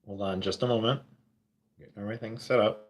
Hold on just a moment. Getting everything set up.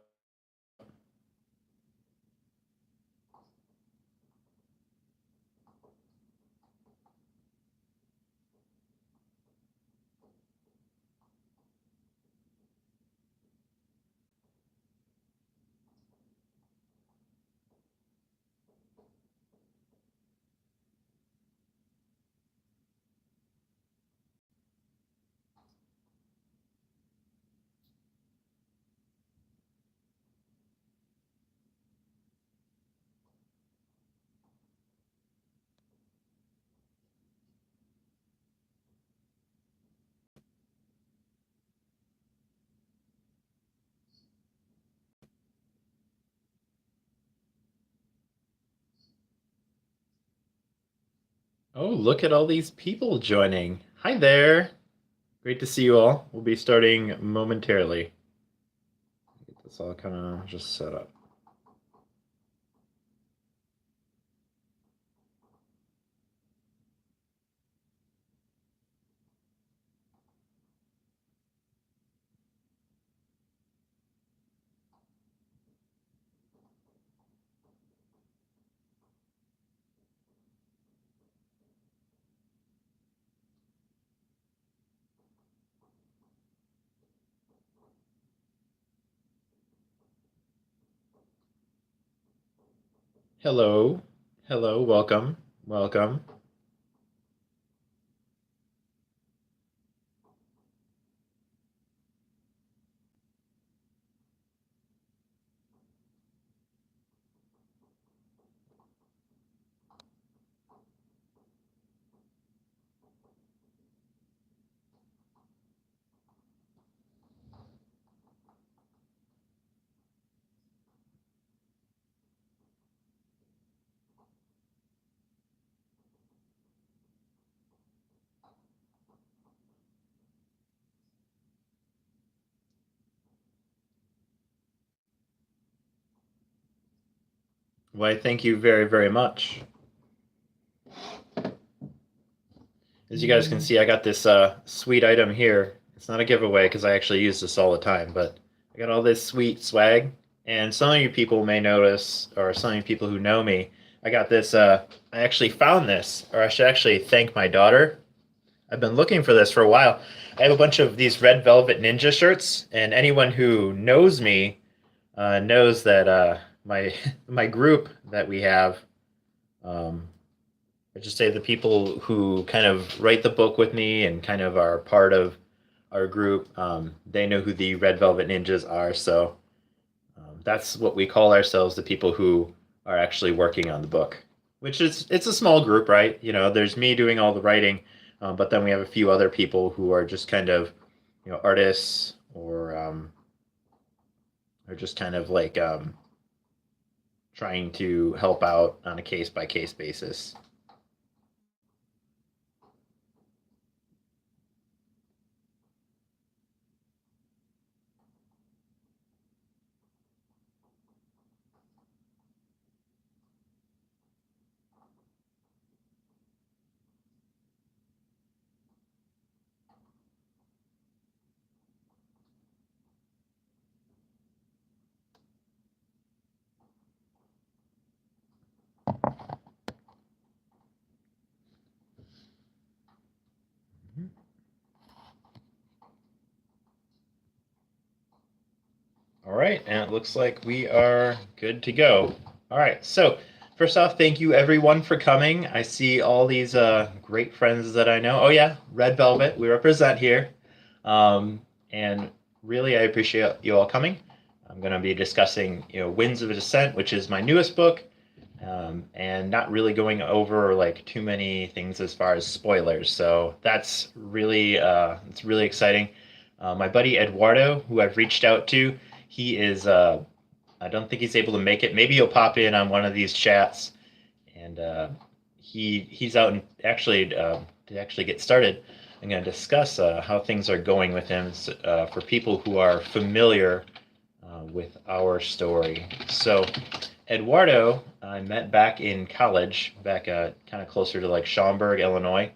Oh, look at all these people joining. Hi there. Great to see you all. We'll be starting momentarily. Get this all kind of just set up. Hello. Hello. Welcome. Welcome. Why, thank you very, very much. As you guys can see, I got this sweet item here. It's not a giveaway because I actually use this all the time, but I got all this sweet swag. And some of you people may notice, or some of you people who know me, I got this. I actually found this, or I should actually thank my daughter. I've been looking for this for a while. I have a bunch of these red velvet ninja shirts, and anyone who knows me knows that my my group that we have. Um, I just say the people who kind of write the book with me and kind of are part of our group, they know who the Red Velvet Ninjas are. So that's what we call ourselves, the people who are actually working on the book. Which is it's a small group, right? You know, there's me doing all the writing, but then we have a few other people who are just kind of, artists or just kind of like trying to help out on a case by case basis. All right, and it looks like we are good to go. All right, so first off, thank you everyone for coming. I see all these great friends that I know. Oh yeah, Red Velvet, we represent here. And really, I appreciate you all coming. I'm going to be discussing, Winds of Dissent, which is my newest book, and not really going over like too many things as far as spoilers. So that's really, it's really exciting. My buddy Eduardo, who I've reached out to, he is. I don't think he's able to make it. Maybe he'll pop in on one of these chats, and he's out and actually to actually get started. I'm going to discuss how things are going with him for people who are familiar with our story. So, Eduardo, I met back in college, back kind of closer to like Schaumburg, Illinois,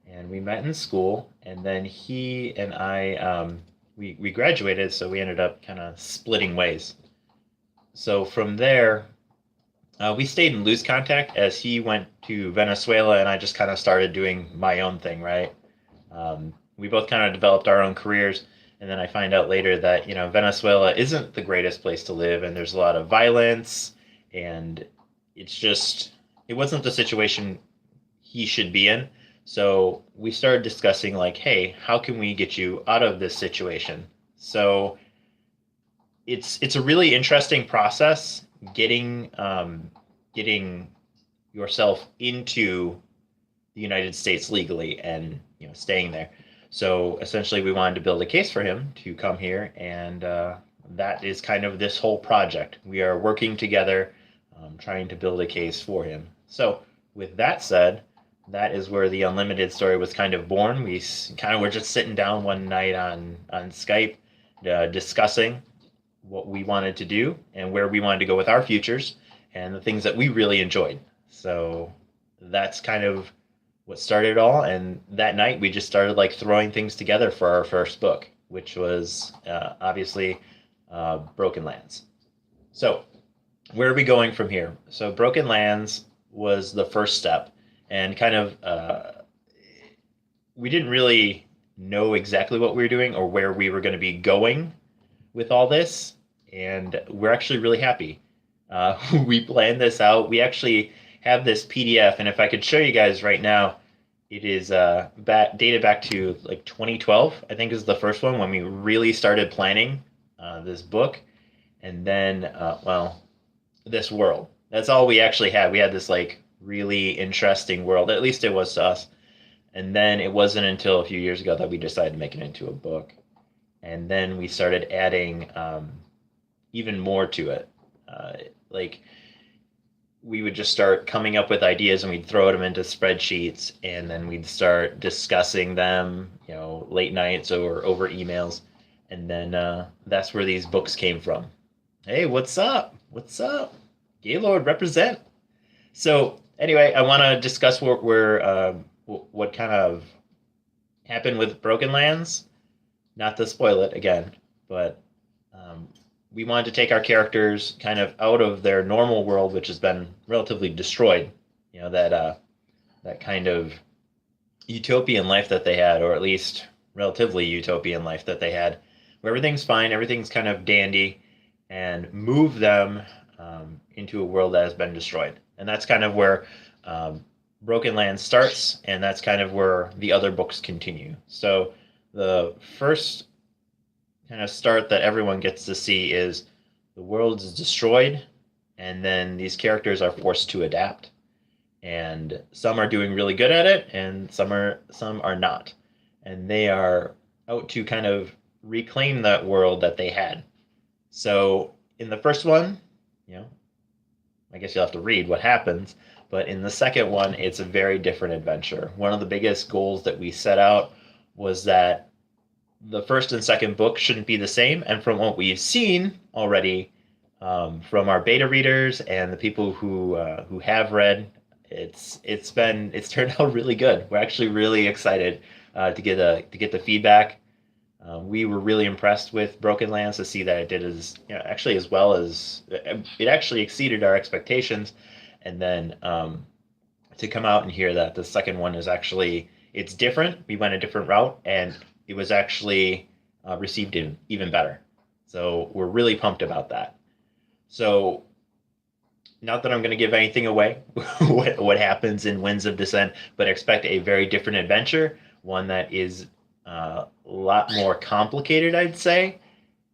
and we met in school. And then he and I, we graduated, so we ended up kind of splitting ways. So from there, we stayed in loose contact as he went to Venezuela, and I just kind of started doing my own thing, right? We both kind of developed our own careers, and then I find out later that Venezuela isn't the greatest place to live, and there's a lot of violence, and it wasn't the situation he should be in. So we started discussing like, hey, how can we get you out of this situation? So it's a really interesting process getting yourself into the United States legally and staying there. So essentially, we wanted to build a case for him to come here, and that is kind of this whole project. We are working together, trying to build a case for him. So with that said, that is where the Unlimited story was kind of born. We kind of were just sitting down one night on Skype, discussing what we wanted to do and where we wanted to go with our futures and the things that we really enjoyed. So that's kind of what started it all. And that night we just started like throwing things together for our first book, which was obviously Broken Lands. So where are we going from here? So Broken Lands was the first step, and kind of we didn't really know exactly what we were doing or where we were going to be going with all this, and we're actually really happy. We planned this out. We actually have this PDF, and if I could show you guys right now, it is dated back to like 2012, I think is the first one when we really started planning this book. And then, this world. That's all we actually had. We had this like really interesting world, at least it was to us. And then it wasn't until a few years ago that we decided to make it into a book. And then we started adding even more to it. Like we would just start coming up with ideas and we'd throw them into spreadsheets, and then we'd start discussing them, late nights or over emails. And then that's where these books came from. Hey, what's up? What's up? Gaylord, represent. So anyway, I want to discuss what kind of happened with Broken Lands. Not to spoil it again, but we wanted to take our characters kind of out of their normal world, which has been relatively destroyed. That kind of utopian life that they had, or at least relatively utopian life that they had, where everything's fine, everything's kind of dandy, and move them into a world that has been destroyed. And that's kind of where Broken Lands starts, and that's kind of where the other books continue. So the first kind of start that everyone gets to see is the world is destroyed, and then these characters are forced to adapt. And some are doing really good at it, and some are not. And they are out to kind of reclaim that world that they had. So in the first one, I guess you'll have to read what happens, but in the second one, it's a very different adventure. One of the biggest goals that we set out was that the first and second book shouldn't be the same. And from what we've seen already, from our beta readers and the people who have read, it's turned out really good. We're actually really excited to get the feedback. We were really impressed with Broken Lands to see that it did as well as it actually exceeded our expectations, and then to come out and hear that the second one is it's different. We went a different route, and it was actually received even better. So we're really pumped about that. So not that I'm going to give anything away what happens in Winds of Dissent, but expect a very different adventure, one that is a lot more complicated, I'd say.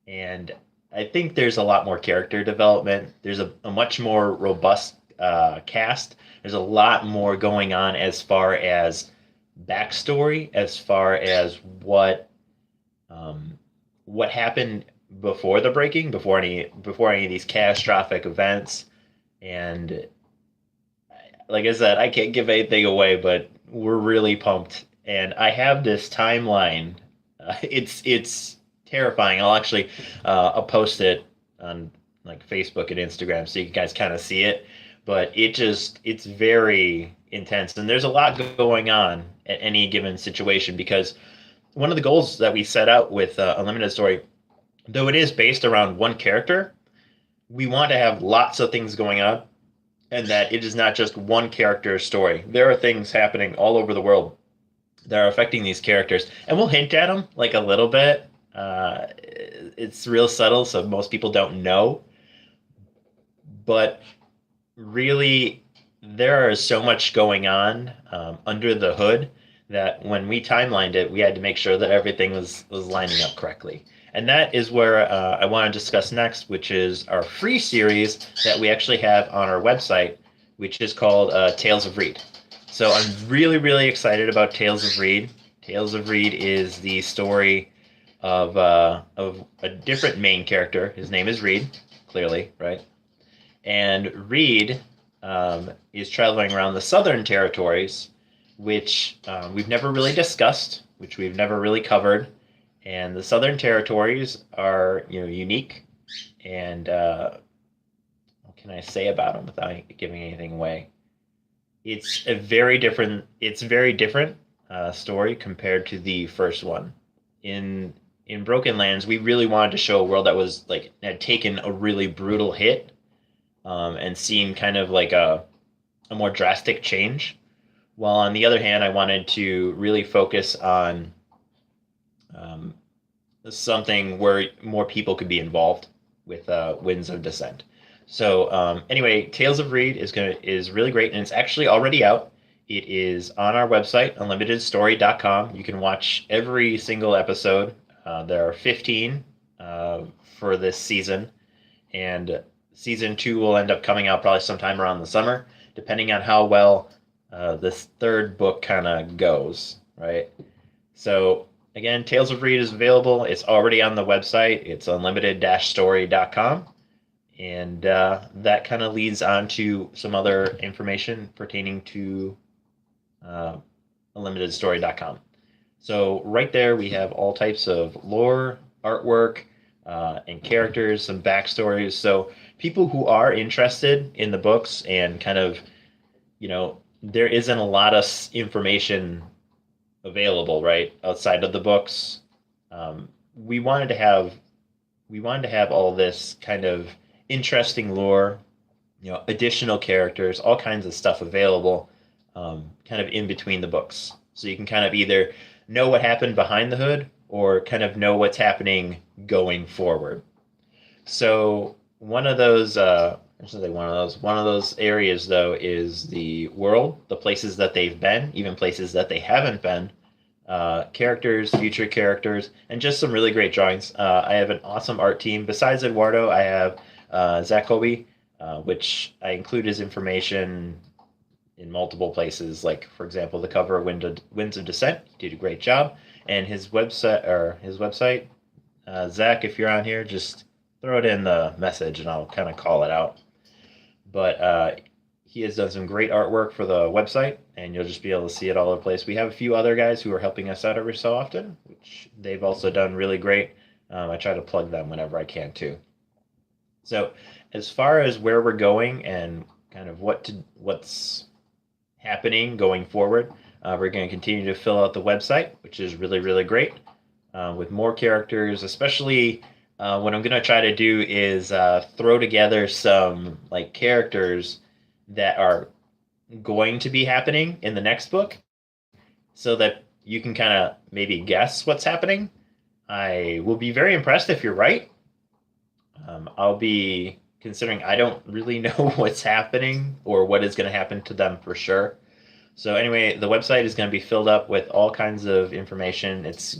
And I think there's a lot more character development. There's a much more robust cast. There's a lot more going on as far as backstory, as far as what happened before the breaking, before any of these catastrophic events. And like I said, I can't give anything away, but we're really pumped. And I have this timeline. It's terrifying. I'll post it on like Facebook and Instagram so you guys kind of see it. But it's very intense, and there's a lot going on at any given situation, because one of the goals that we set out with Unlimited Story, though it is based around one character, we want to have lots of things going on, and that it is not just one character's story. There are things happening all over the world that are affecting these characters, and we'll hint at them like a little bit. It's real subtle, so most people don't know. But really, there is so much going on under the hood that when we timelined it, we had to make sure that everything was lining up correctly. And that is where I want to discuss next, which is our free series that we actually have on our website, which is called Tales of Reed. So I'm really, really excited about Tales of Reed. Tales of Reed is the story of a different main character. His name is Reed, clearly, right? And Reed is traveling around the Southern Territories, which we've never really discussed, which we've never really covered. And the Southern Territories are, unique. And what can I say about them without giving anything away? It's very different story compared to the first one. In Broken Lands, we really wanted to show a world that was had taken a really brutal hit, and seen kind of like a more drastic change. While on the other hand, I wanted to really focus on something where more people could be involved with Winds of Dissent. So anyway, Tales of Reed is really great, and it's actually already out. It is on our website, unlimitedstory.com. You can watch every single episode. There are 15 for this season, and season 2 will end up coming out probably sometime around the summer, depending on how well this third book kind of goes, right? So again, Tales of Reed is available. It's already on the website. It's unlimited-story.com. And that kind of leads on to some other information pertaining to unlimitedstory.com. So right there, we have all types of lore, artwork, and characters, some backstories. So people who are interested in the books and kind of, there isn't a lot of information available, right, outside of the books. We wanted to have all this kind of interesting lore, additional characters, all kinds of stuff available, kind of in between the books. So you can kind of either know what happened behind the hood or kind of know what's happening going forward. So one of those areas though is the world, the places that they've been, even places that they haven't been, characters, future characters, and just some really great drawings. I have an awesome art team. Besides Eduardo, I have Zach Kobe, which I include his information in multiple places. Like, for example, the cover of Winds of Dissent. He did a great job. And his website, Zach, if you're on here, just throw it in the message and I'll kind of call it out. But he has done some great artwork for the website, and you'll just be able to see it all over the place. We have a few other guys who are helping us out every so often, which they've also done really great. I try to plug them whenever I can too. So as far as where we're going and kind of what's happening going forward, we're going to continue to fill out the website, which is really, really great, with more characters. Especially what I'm going to try to do is throw together some characters that are going to be happening in the next book, so that you can kind of maybe guess what's happening. I will be very impressed if you're right. I'll be considering I don't really know what's happening or what is going to happen to them for sure. So anyway, the website is going to be filled up with all kinds of information. It's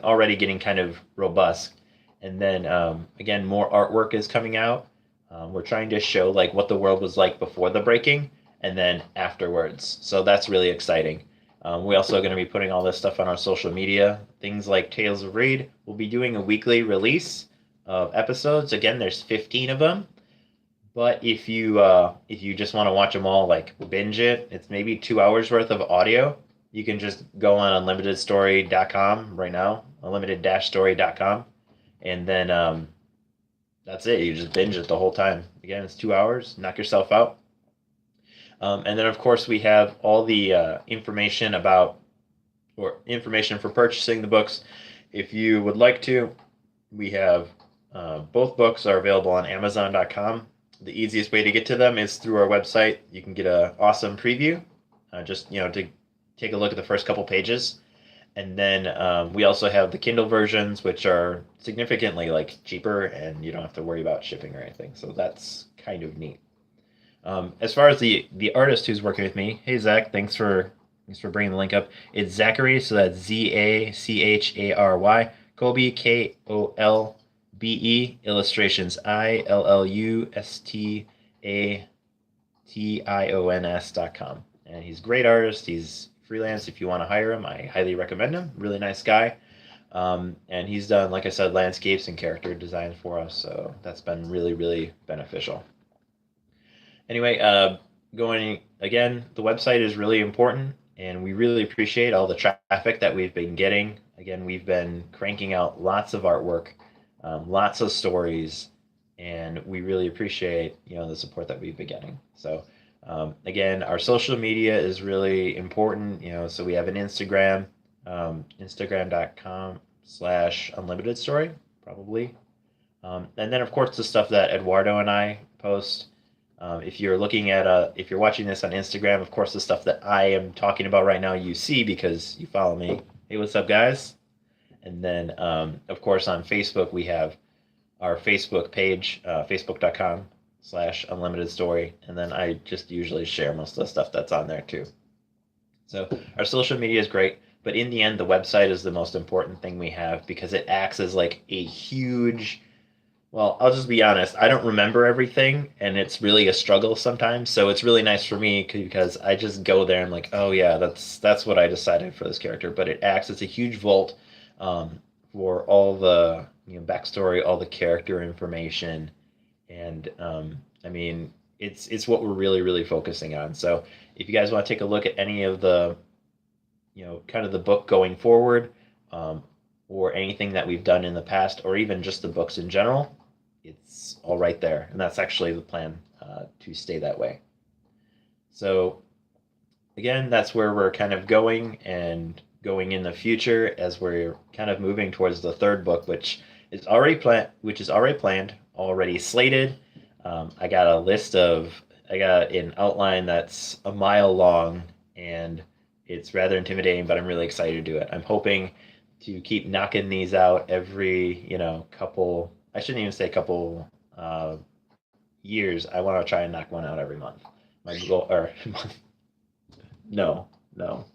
already getting kind of robust. And then again, more artwork is coming out. We're trying to show what the world was like before the breaking and then afterwards. So that's really exciting. We're also going to be putting all this stuff on our social media. Things like Tales of Reed. We'll be doing a weekly release of episodes. Again, there's 15 of them. But if you just want to watch them all, binge it, it's maybe 2 hours worth of audio. You can just go on unlimitedstory.com right now, unlimited-story.com, and then that's it. You just binge it the whole time. Again, it's 2 hours. Knock yourself out. And then, of course, we have all the information about or information for purchasing the books. If you would like to, we have both books are available on Amazon.com. The easiest way to get to them is through our website. You can get an awesome preview, just to take a look at the first couple pages. And then we also have the Kindle versions, which are significantly cheaper, and you don't have to worry about shipping or anything. So that's kind of neat. As far as the artist who's working with me, hey Zach, thanks for bringing the link up. It's Zachary, so that's Zachary. Colby, Kolbe. Illustrations, ILLUSTATIONS.com. And he's a great artist. He's freelance. If you want to hire him, I highly recommend him. Really nice guy. And he's done, like I said, landscapes and character design for us. So that's been really, really beneficial. Anyway, going again, the website is really important, and we really appreciate all the traffic that we've been getting. Again, we've been cranking out lots of artwork, lots of stories, and we really appreciate the support that we've been getting. So again, our social media is really important. So we have an Instagram, Instagram.com/unlimitedstory, probably, and then of course the stuff that Eduardo and I post. If you're watching this on Instagram, of course the stuff that I am talking about right now you see because you follow me. Hey, what's up, guys? And then, of course, on Facebook, we have our Facebook page, facebook.com/unlimitedstory. And then I just usually share most of the stuff that's on there, too. So our social media is great. But in the end, the website is the most important thing we have because it acts as a huge... Well, I'll just be honest. I don't remember everything, and it's really a struggle sometimes. So it's really nice for me because I just go there and oh yeah, that's what I decided for this character. But it acts as a huge vault for all the backstory, all the character information, and I mean it's what we're really, really focusing on. So if you guys want to take a look at any of the kind of the book going forward, or anything that we've done in the past, or even just the books in general, it's all right there. And that's actually the plan, to stay that way. So again, that's where we're kind of going in the future as we're kind of moving towards the third book, which is already planned, already slated. I got an outline that's a mile long, and it's rather intimidating, but I'm really excited to do it. I'm hoping to keep knocking these out every, couple, I shouldn't even say couple years. I want to try and knock one out every month. My goal, or month. No, that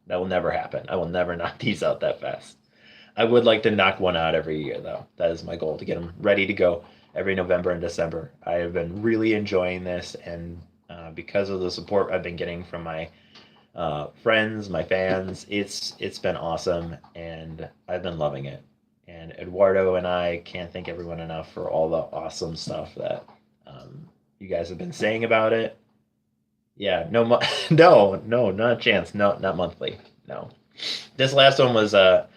will never happen. I will never knock these out that fast. I would like to knock one out every year, though. That is my goal, to get them ready to go every November and December. I have been really enjoying this, and because of the support I've been getting from my friends, my fans, it's been awesome, and I've been loving it. And Eduardo and I can't thank everyone enough for all the awesome stuff that you guys have been saying about it. Yeah, no, not a chance. No, not monthly. No. This last one was the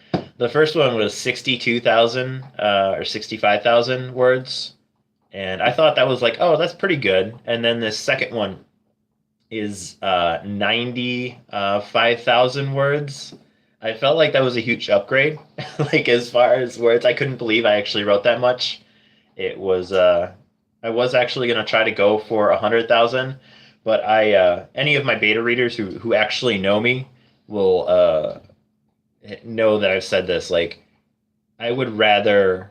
first one was 62,000 or 65,000 words, and I thought that was oh, that's pretty good. And then this second one is 95,000 words. I felt like that was a huge upgrade. As far as words, I couldn't believe I actually wrote that much. It was I was actually gonna try to go for 100,000, but any of my beta readers who actually know me will know that I've said this. I would rather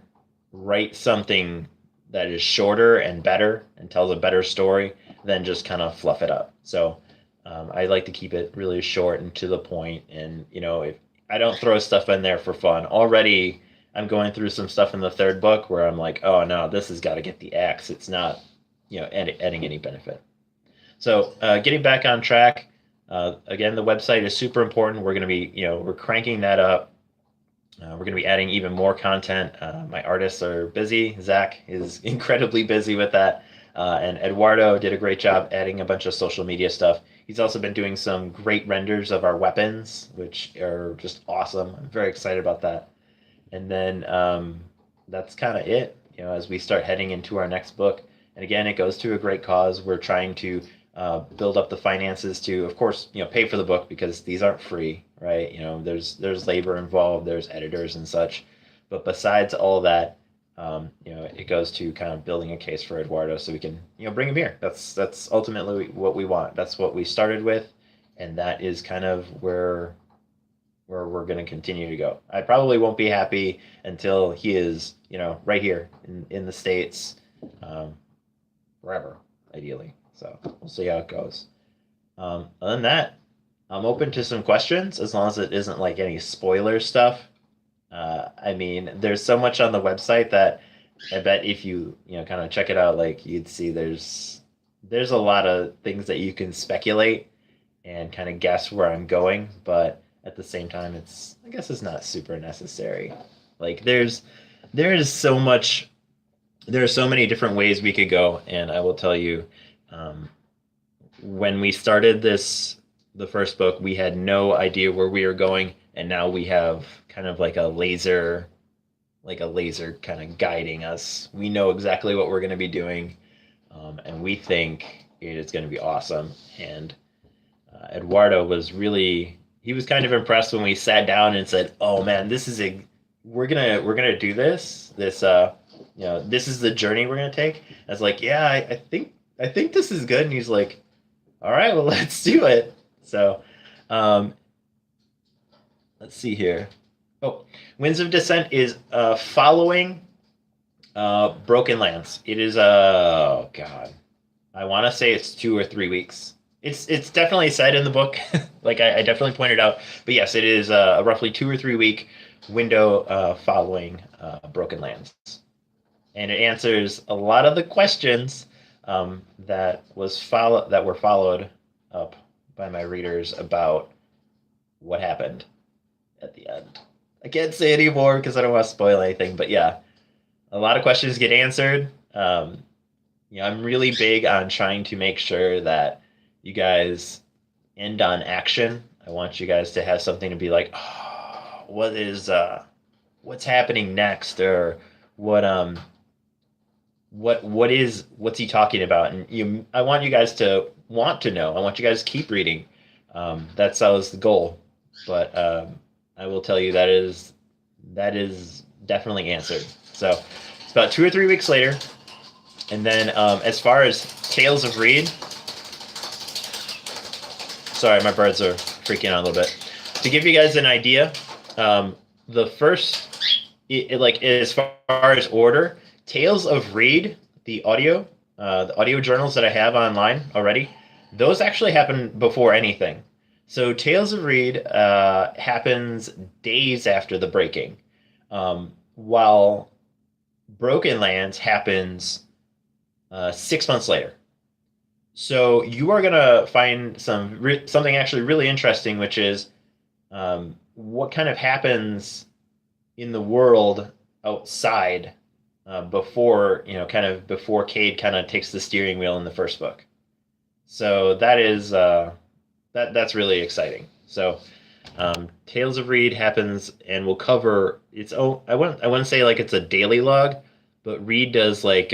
write something that is shorter and better and tells a better story than just kind of fluff it up. So I like to keep it really short and to the point. And, if I don't throw stuff in there for fun, already I'm going through some stuff in the third book where I'm oh no, this has got to get the axe. It's not, adding any benefit. So getting back on track, again, the website is super important. We're going to be, we're cranking that up. We're going to be adding even more content. My artists are busy. Zach is incredibly busy with that. And Eduardo did a great job adding a bunch of social media stuff. He's also been doing some great renders of our weapons, which are just awesome. I'm very excited about that. And then that's kind of it, as we start heading into our next book. And again, it goes to a great cause. We're trying to build up the finances to, of course, pay for the book, because these aren't free, right? There's labor involved, there's editors and such. But besides all that, it goes to kind of building a case for Eduardo so we can, bring him here. That's ultimately what we want. That's what we started with, and that is kind of where we're going to continue to go. I probably won't be happy until he is, right here in the States, forever, ideally. So we'll see how it goes. Other than that, I'm open to some questions as long as it isn't like any spoiler stuff. I mean, there's so much on the website that I bet if you kind of check it out, like you'd see there's a lot of things that you can speculate and kind of guess where I'm going, but at the same time, I guess it's not super necessary. Like there is so much, there are so many different ways we could go, and I will tell you, when we started the first book, we had no idea where we were going, and now we have kind of like a laser kind of guiding us. We know exactly what we're going to be doing, and we think it is going to be awesome. And Eduardo was he was kind of impressed when we sat down and said, "Oh man, we're gonna do this. This this is the journey we're gonna take." I was like, "Yeah, I think this is good." And he's like, "All right, well, let's do it." So, let's see here. Oh, Winds of Dissent is following Broken Lands. It is oh god, I want to say it's 2 or 3 weeks. It's definitely said in the book, like I definitely pointed out. But yes, it is a roughly 2 or 3 week window following Broken Lands, and it answers a lot of the questions that were followed up by my readers about what happened at the end. I can't say anymore because I don't want to spoil anything, but yeah, a lot of questions get answered. I'm really big on trying to make sure that you guys end on action. I want you guys to have something to be like, oh, what's happening next, or what's he talking about? And I want you guys to want to know. I want you guys to keep reading. That's always the goal. But I will tell you that is definitely answered. So it's about 2 or 3 weeks later. And then as far as Tales of Reed, sorry, my birds are freaking out a little bit. To give you guys an idea, the first, like as far as order, Tales of Reed, the audio journals that I have online already, those actually happen before anything. So Tales of Reed happens days after the breaking, while Broken Lands happens 6 months later. So you are gonna find something actually really interesting, which is what kind of happens in the world outside before before Cade kind of takes the steering wheel in the first book. So that is that's really exciting. So Tales of Reed happens, and we'll cover its own. I wouldn't say like it's a daily log, but Reed does like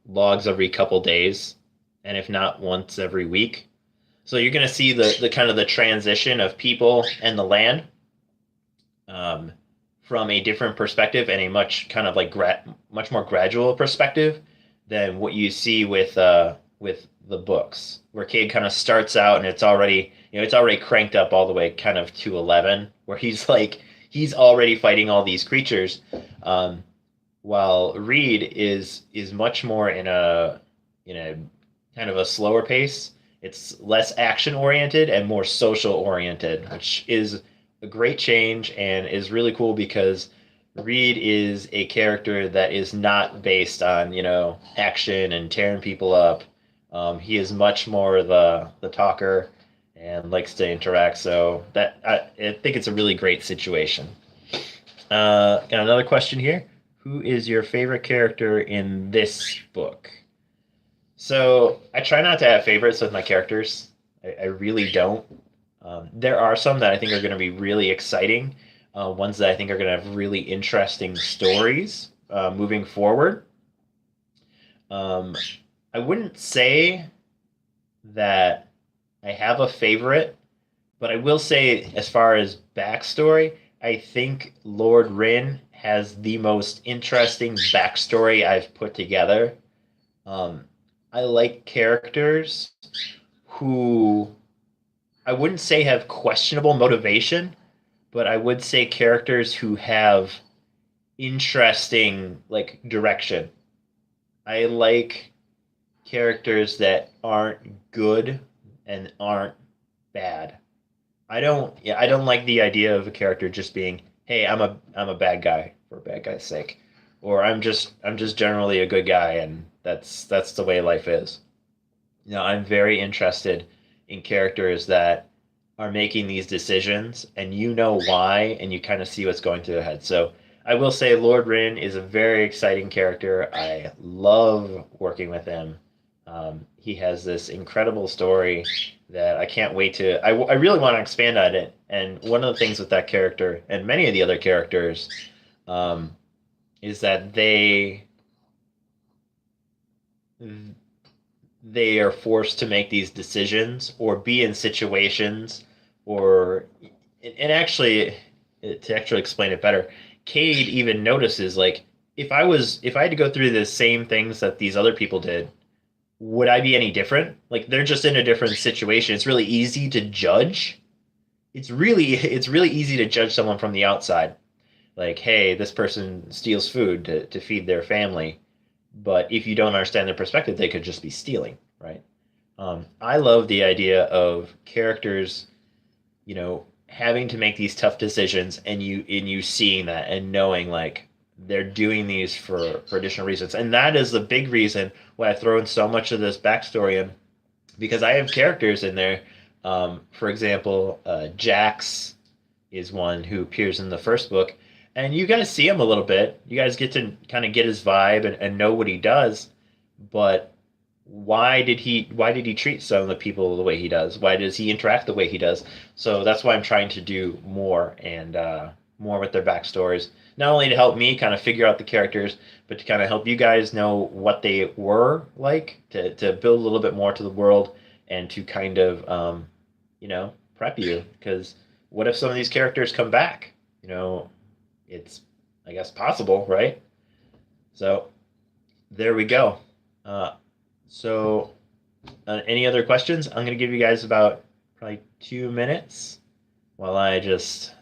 logs every couple days, and if not once every week. So you're going to see the kind of the transition of people and the land from a different perspective, and a much kind of like much more gradual perspective than what you see with the books, where Cade kind of starts out and it's already cranked up all the way kind of to 11, where he's already fighting all these creatures, while Reed is much more in a kind of a slower pace. It's less action oriented and more social oriented, which is a great change and is really cool because Reed is a character that is not based on action and tearing people up. He is much more the talker and likes to interact. So that I think it's a really great situation. Got another question here. Who is your favorite character in this book? So I try not to have favorites with my characters. I really don't. There are some that I think are going to be really exciting. Ones that I think are going to have really interesting stories moving forward. I wouldn't say that I have a favorite, but I will say, as far as backstory, I think Lord Rin has the most interesting backstory I've put together. Um, I like characters who I wouldn't say have questionable motivation, but I would say characters who have interesting like direction. I like characters that aren't good and aren't bad. I don't like the idea of a character just being, "Hey, I'm a bad guy for a bad guy's sake." Or I'm just generally a good guy and that's the way life is. I'm very interested in characters that are making these decisions and you know why and you kind of see what's going through their head. So I will say Lord Rin is a very exciting character. I love working with him. He has this incredible story that I can't wait to. I really want to expand on it. And one of the things with that character and many of the other characters um, is that they are forced to make these decisions or be in situations or and actually to actually explain it better, Cade even notices like if I had to go through the same things that these other people did, would I be any different? Like they're just in a different situation. It's really easy to judge. It's really easy to judge someone from the outside. Like, hey, this person steals food to feed their family. But if you don't understand their perspective, they could just be stealing, right? I love the idea of characters, having to make these tough decisions, and you seeing that and knowing like they're doing these for additional reasons, and that is the big reason why I throw in so much of this backstory in, because I have characters in there. For example, Jax is one who appears in the first book, and you guys see him a little bit. You guys get to kind of get his vibe and know what he does, but why did he treat some of the people the way he does? Why does he interact the way he does? So that's why I'm trying to do more and more with their backstories, not only to help me kind of figure out the characters, but to kind of help you guys know what they were like, to build a little bit more to the world and to kind of prep you, because what if some of these characters come back? It's, I guess, possible, right? So there we go. Uh, so, any other questions? I'm going to give you guys about probably 2 minutes while I just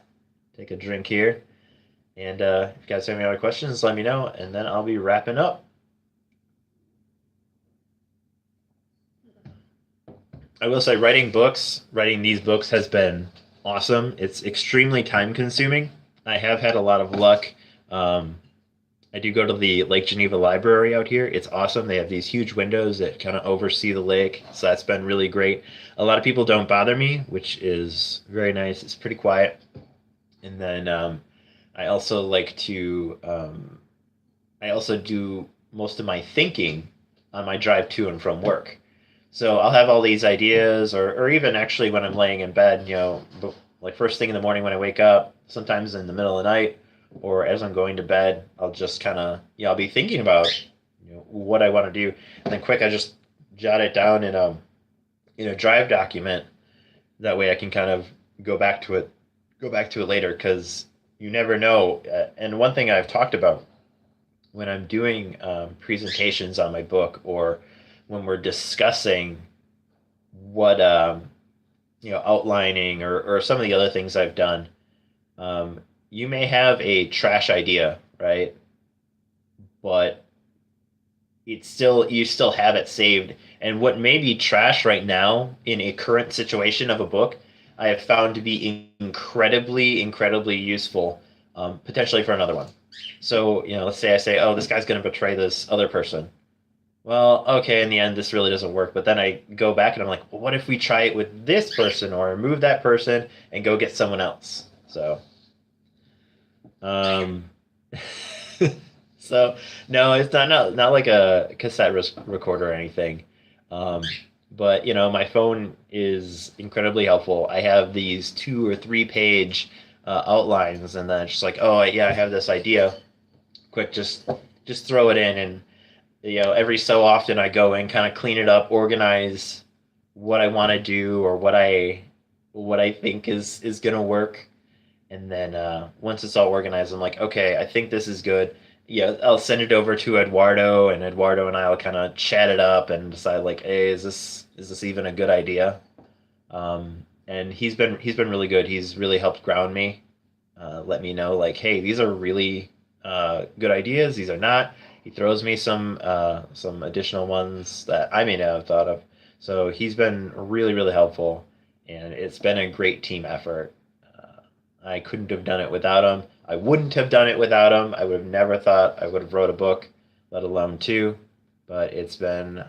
take a drink here. And if you guys have any other questions, let me know, and then I'll be wrapping up. I will say writing these books has been awesome. It's extremely time consuming. I have had a lot of luck. I do go to the Lake Geneva Library out here. It's awesome. They have these huge windows that kind of oversee the lake, so that's been really great. A lot of people don't bother me, which is very nice. It's pretty quiet. And then I also like to, I also do most of my thinking on my drive to and from work. So I'll have all these ideas, or even actually when I'm laying in bed, like first thing in the morning when I wake up, sometimes in the middle of the night, or as I'm going to bed, I'll just kind of, I'll be thinking about, what I want to do, and then quick, I just jot it down in a Drive document. That way, I can kind of go back to it later, because you never know. And one thing I've talked about when I'm doing presentations on my book, or when we're discussing what outlining or some of the other things I've done. You may have a trash idea, right? But you still have it saved. And what may be trash right now in a current situation of a book, I have found to be incredibly, incredibly useful, potentially for another one. So, let's say I say, oh, this guy's going to betray this other person. Well, okay, in the end, this really doesn't work. But then I go back and I'm like, well, what if we try it with this person, or remove that person and go get someone else? So, um, so no, it's not like a cassette recorder or anything. Um, but my phone is incredibly helpful. I have these 2 or 3 page outlines, and then it's just like, oh yeah, I have this idea. Quick, just throw it in, and every so often I go in, kind of clean it up, organize what I want to do or what I think is gonna work. And then once it's all organized, I'm like, okay, I think this is good. Yeah, I'll send it over to Eduardo, and Eduardo and I will kind of chat it up and decide like, hey, is this even a good idea? And he's been really good. He's really helped ground me, let me know like, hey, these are really good ideas. These are not. He throws me some additional ones that I may not have thought of. So he's been really really helpful, and it's been a great team effort. I couldn't have done it without him. I wouldn't have done it without him. I would have never thought I would have wrote a book, let alone two. But it's been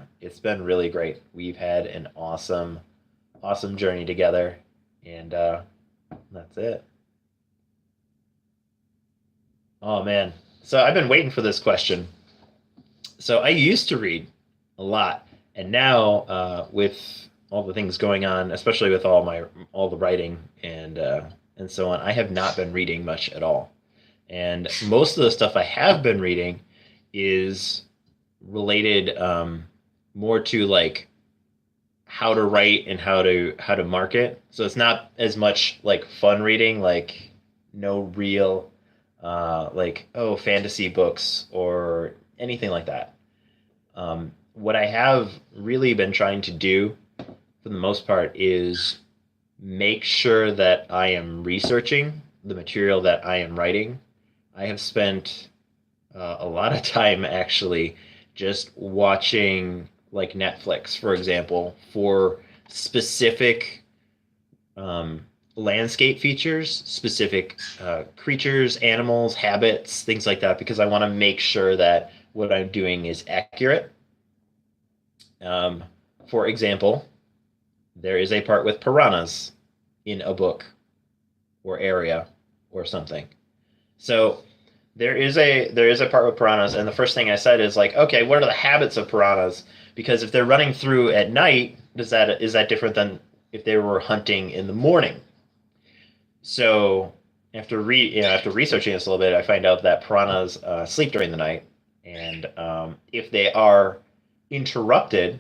really great. We've had an awesome journey together, and that's it. Oh man. So I've been waiting for this question. So I used to read a lot, and now with all the things going on, especially with all the writing and so on, I have not been reading much at all. And most of the stuff I have been reading is related more to like how to write and how to market. So it's not as much like fun reading, like no real like oh fantasy books or anything like that. What I have really been trying to do for the most part is make sure that I am researching the material that I am writing. I have spent a lot of time actually just watching like Netflix, for example, for specific landscape features, specific creatures, animals, habits, things like that, because I want to make sure that what I'm doing is accurate. Um, for example, there is a part with piranhas in a book or area or something. So there is a part with piranhas, and the first thing I said is like, okay, what are the habits of piranhas? Because if they're running through at night, is that different than if they were hunting in the morning? So after researching this a little bit, I find out that piranhas sleep during the night, and if they are interrupted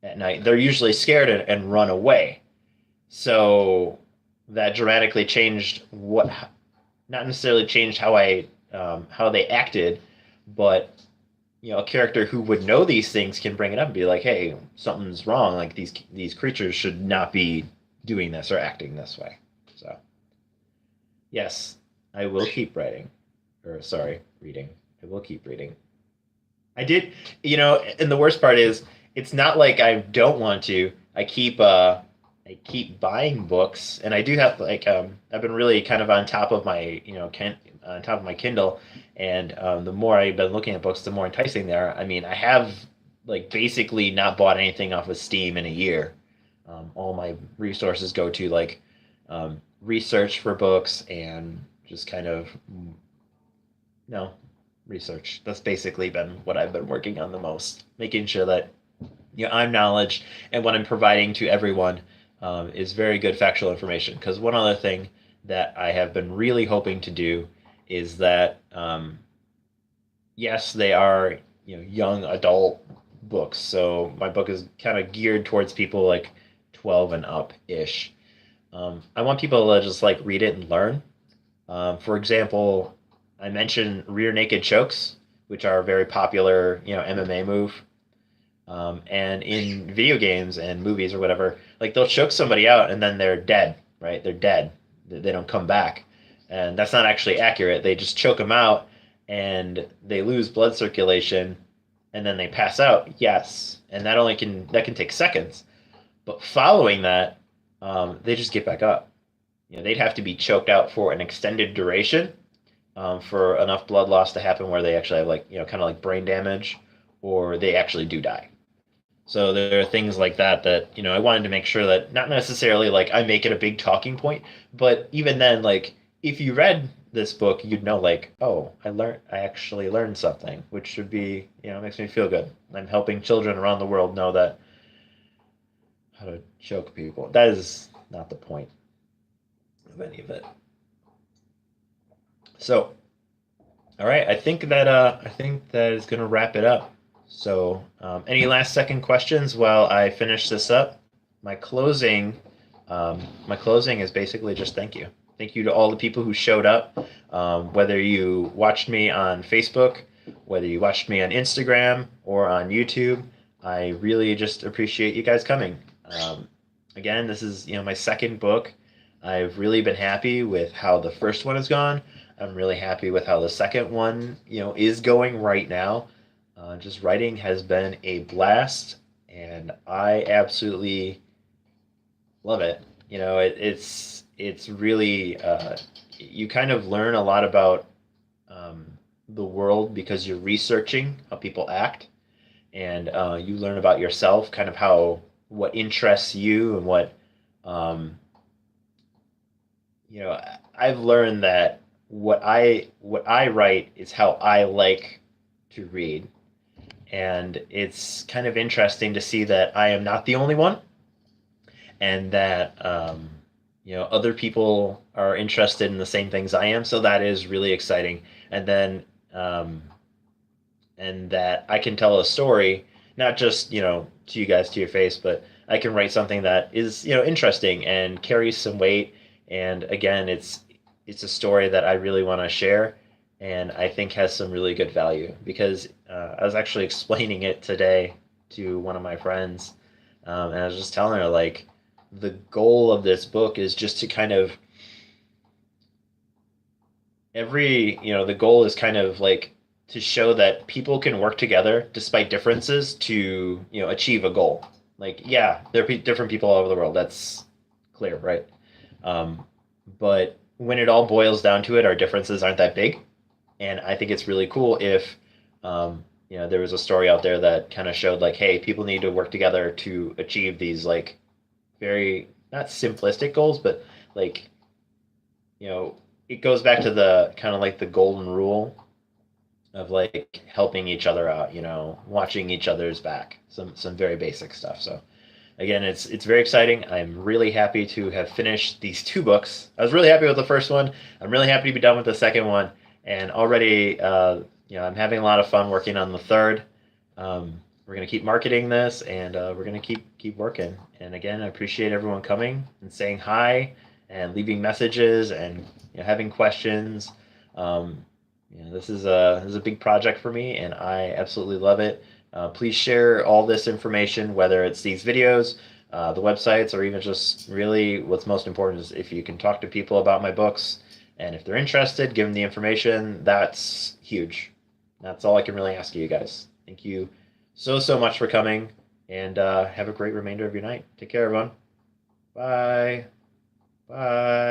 at night, they're usually scared and run away. So that dramatically changed what, not necessarily changed how they acted, but a character who would know these things can bring it up and be like, "Hey, something's wrong. Like these creatures should not be doing this or acting this way." So yes, I will keep writing, or sorry, reading. I will keep reading. I did, and the worst part is, it's not like I don't want to. I keep buying books, and I do have like I've been really kind of on top of my on top of my Kindle, and the more I've been looking at books, the more enticing they are. I mean, I have like basically not bought anything off of Steam in a year. All my resources go to like research for books and just kind of no research. That's basically been what I've been working on the most, making sure that I'm knowledge and what I'm providing to everyone is very good factual information. Because one other thing that I have been really hoping to do is that yes, they are young adult books. So my book is kind of geared towards people like 12 and up ish. I want people to just like read it and learn. For example, I mentioned rear naked chokes, which are a very popular MMA move. And in video games and movies or whatever, like they'll choke somebody out and then they're dead, right? They're dead. They don't come back. And that's not actually accurate. They just choke them out and they lose blood circulation and then they pass out. Yes. And that can take seconds. But following that, they just get back up. They'd have to be choked out for an extended duration for enough blood loss to happen where they actually have like, kind of like brain damage, or they actually do die. So there are things like that I wanted to make sure that not necessarily like I make it a big talking point, but even then, like if you read this book, you'd know like, oh, I actually learned something, which should be, makes me feel good. I'm helping children around the world know that how to choke people. That is not the point of any of it. So, all right, I think that is gonna wrap it up. So, any last second questions while I finish this up? my closing, my closing is basically just thank you. Thank you to all the people who showed up, whether you watched me on Facebook, whether you watched me on Instagram or on YouTube. I really just appreciate you guys coming. Again, this is my second book. I've really been happy with how the first one has gone. I'm really happy with how the second one is going right now. Just writing has been a blast, and I absolutely love it. It's really you kind of learn a lot about the world because you're researching how people act, and you learn about yourself, kind of what interests you and what um, I've learned that what I write is how I like to read, and it's kind of interesting to see that I am not the only one, and that other people are interested in the same things I am. So that is really exciting. And then and that I can tell a story, not just to you guys to your face, but I can write something that is interesting and carries some weight. And again, it's a story that I really want to share, and I think has some really good value, because I was actually explaining it today to one of my friends, and I was just telling her, like, the goal of this book is just to kind of the goal is kind of like to show that people can work together despite differences to achieve a goal. Like, yeah, there are different people all over the world, that's clear, right? But when it all boils down to it, our differences aren't that big. And I think it's really cool if there was a story out there that kind of showed, like, hey, people need to work together to achieve these, like, very, not simplistic goals, but, like, it goes back to the kind of like the golden rule of, like, helping each other out, watching each other's back, some very basic stuff. So again, it's very exciting. I'm really happy to have finished these two books. I was really happy with the first one. I'm really happy to be done with the second one, and already I'm having a lot of fun working on the third. We're gonna keep marketing this, and we're gonna keep working. And again, I appreciate everyone coming and saying hi and leaving messages and having questions. This is a big project for me, and I absolutely love it. Please share all this information, whether it's these videos, the websites, or even just really what's most important is if you can talk to people about my books, and if they're interested, give them the information. That's huge. That's all I can really ask of you guys. Thank you so much for coming, and have a great remainder of your night. Take care, everyone. Bye. Bye.